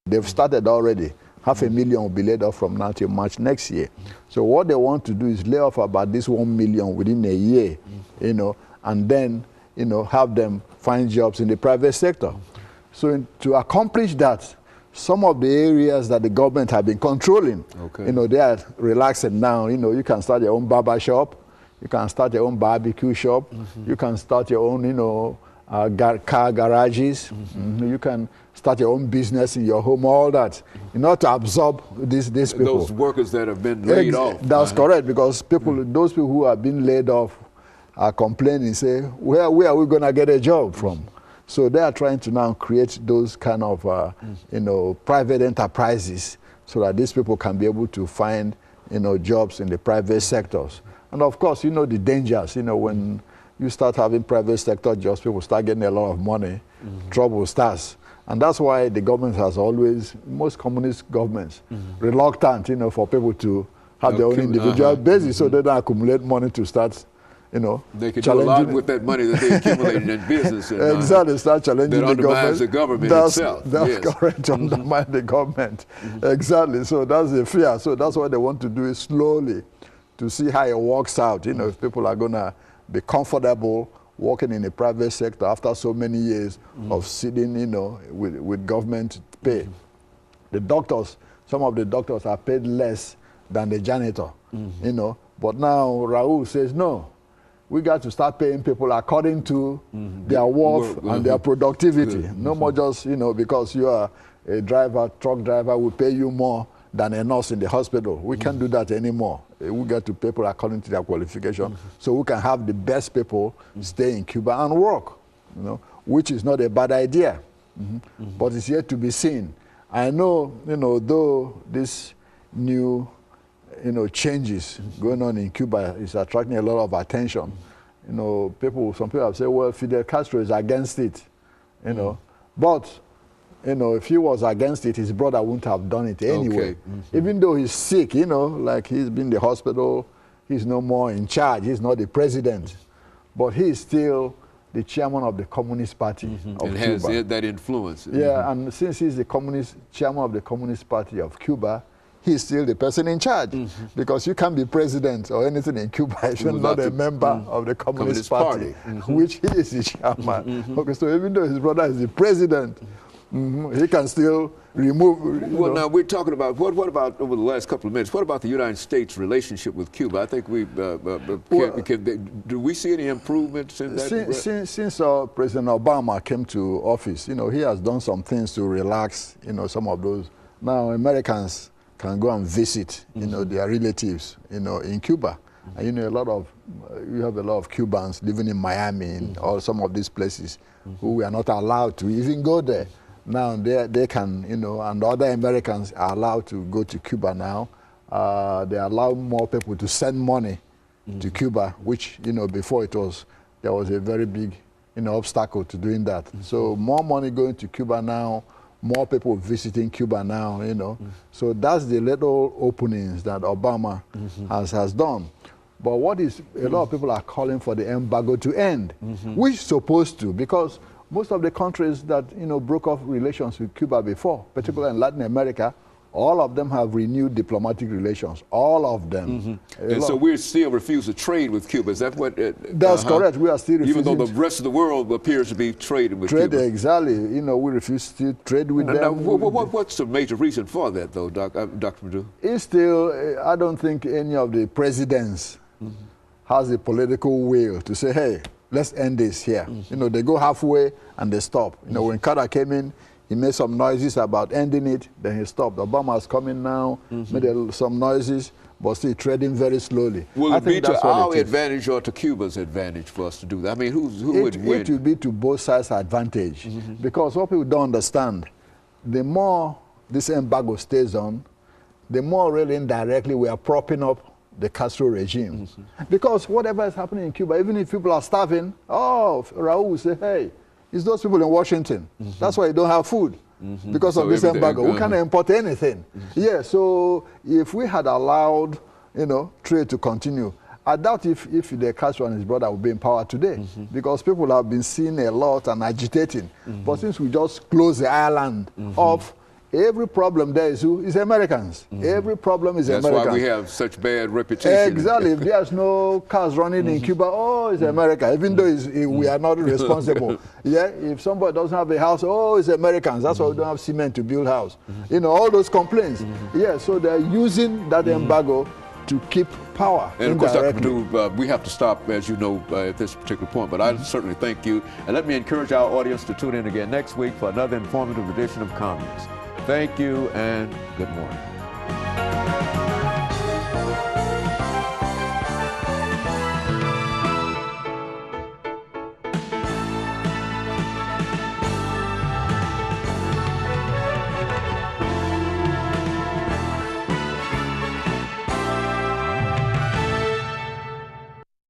They've started already. 500,000 will be laid off from now till March next year. So what they want to do is lay off about this 1 million within a year, and then, have them find jobs in the private sector. So to accomplish that, some of the areas that the government have been controlling, they are relaxing now. You can start your own barber shop, you can start your own barbecue shop, you can start your own, car garages, you can start your own business in your home, all that, in order to absorb these people. Those workers that have been laid off. That's correct, because those people who have been laid off are complaining, say, where are we going to get a job from? So they are trying to now create those kind of, private enterprises so that these people can be able to find, jobs in the private sectors. And of course, the dangers, when you start having private sector jobs, people start getting a lot of money, trouble starts. And that's why the government has always, most communist governments, reluctant, for people to have their own individual basis, so they don't accumulate money to start, they can do a lot with that money that they accumulated in business. And, exactly, start challenging that the government. undermines the government itself. That's correct, undermine the government. Exactly, so that's the fear. So that's what they want to do, is slowly to see how it works out. If people are going to be comfortable working in the private sector after so many years of sitting, with government pay. The doctors, some of the doctors are paid less than the janitor, But now Raul says, no, we got to start paying people according to their worth and their productivity. No more just, because you are a driver, truck driver, we pay you more than a nurse in the hospital. We can't do that anymore. We get to people according to their qualification, so we can have the best people stay in Cuba and work, which is not a bad idea, but it's yet to be seen. I know, though this new, changes going on in Cuba is attracting a lot of attention. Some people have said, well, Fidel Castro is against it, but if he was against it, his brother wouldn't have done it anyway. Even though he's sick, like he's been in the hospital, he's no more in charge, he's not the president. But he's still the chairman of the Communist Party of Cuba. And has that influence. Yeah, and since he's the chairman of the Communist Party of Cuba, he's still the person in charge. Because you can't be president or anything in Cuba if you're not a member of the Communist Party. Which he is the chairman. Okay, so even though his brother is the president, he can still remove. Well, now we're talking about what about over the last couple of minutes? What about the United States' relationship with Cuba? I think we do we see any improvements in that? Since President Obama came to office, he has done some things to relax, some of those. Now Americans can go and visit, their relatives, in Cuba. And you have a lot of Cubans living in Miami or some of these places who we are not allowed to even go there. Now they can, and other Americans are allowed to go to Cuba now. They allow more people to send money to Cuba, which, before there was a very big, obstacle to doing that. So more money going to Cuba now, more people visiting Cuba now, So that's the little openings that Obama has done. But a lot of people are calling for the embargo to end, which is supposed to, because most of the countries that, broke off relations with Cuba before, particularly in Latin America, all of them have renewed diplomatic relations, all of them. And so we still refuse to trade with Cuba, is that what? That's correct, we are still refusing. Even though the rest of the world appears to be trading with Cuba. Exactly, we refuse to trade with them. Now, what's the major reason for that, though, Dr. Madu? It's still, I don't think any of the presidents has the political will to say, hey, let's end this here. They go halfway and they stop. When Carter came in, he made some noises about ending it, then he stopped. Obama's coming now, made some noises, but still trading very slowly. Will it be to our advantage or to Cuba's advantage for us to do that? I mean, who would win? It will be to both sides' advantage. Because what people don't understand, the more this embargo stays on, the more really indirectly we are propping up the Castro regime. Because whatever is happening in Cuba, even if people are starving, Raul will say, hey, it's those people in Washington. That's why you don't have food. Because of this embargo. We can't import anything. Yeah, so if we had allowed, trade to continue, I doubt if Fidel Castro and his brother would be in power today. Because people have been seeing a lot and agitating. But since we just closed the island off, Every problem there is who? Is Americans. Every problem is Americans. That's why we have such bad reputation. Exactly. If there's no cars running in Cuba, oh, it's America, even though we are not responsible. Yeah. If somebody doesn't have a house, oh, it's Americans. That's why we don't have cement to build house. You know, all those complaints. Yeah. So they're using that embargo to keep power. And of course, we have to stop, as you know, at this particular point. But I certainly thank you. And let me encourage our audience to tune in again next week for another informative edition of Comments. Thank you and good morning.